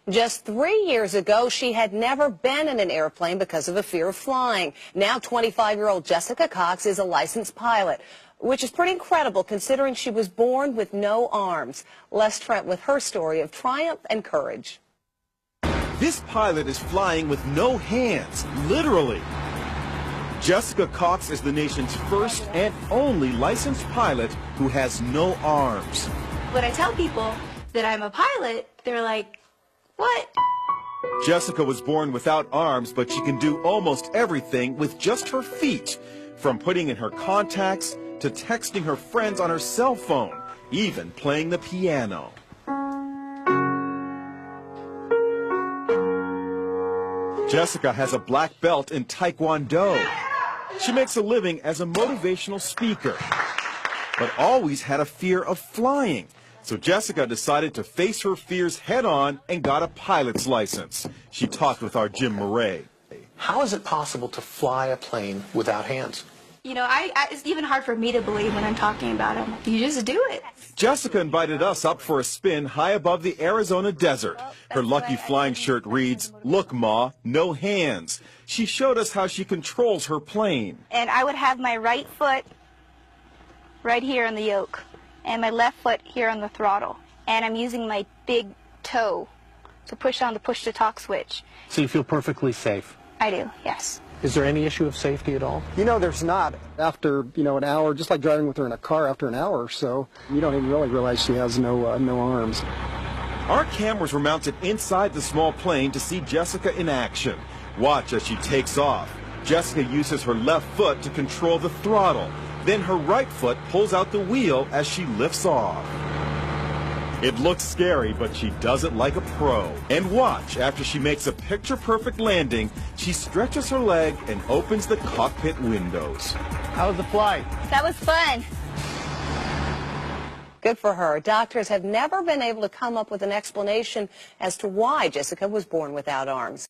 Just 3 years ago, she had never been in an airplane because of a fear of flying. Now 25-year-old Jessica Cox is a licensed pilot, which is pretty incredible considering she was born with no arms. Les Trent with her story of triumph and courage. This pilot is flying with no hands, literally. Jessica Cox is the nation's first and only licensed pilot who has no arms. When I tell people that I'm a pilot, they're like, what? Jessica was born without arms, but she can do almost everything with just her feet, from putting in her contacts to texting her friends on her cell phone, even playing the piano. Jessica has a black belt in Taekwondo. She makes a living as a motivational speaker, but always had a fear of flying. So Jessica decided to face her fears head-on and got a pilot's license. She talked with our Jim Murray. How is it possible to fly a plane without hands? You know, it's even hard for me to believe when I'm talking about them. You just do it. Jessica invited us up for a spin high above the Arizona desert. Her lucky flying shirt reads, "Look, Ma, no hands." She showed us how she controls her plane. And I would have my right foot right here on the yoke, and my left foot here on the throttle. And I'm using my big toe to push on the push-to-talk switch. So you feel perfectly safe? I do, yes. Is there any issue of safety at all? You know, there's not. After, an hour, just like driving with her in a car after an hour or so, you don't even really realize she has no arms. Our cameras were mounted inside the small plane to see Jessica in action. Watch as she takes off. Jessica uses her left foot to control the throttle. Then her right foot pulls out the wheel as she lifts off. It looks scary, but she does it like a pro. And watch, after she makes a picture-perfect landing, she stretches her leg and opens the cockpit windows. How was the flight? That was fun. Good for her. Doctors have never been able to come up with an explanation as to why Jessica was born without arms.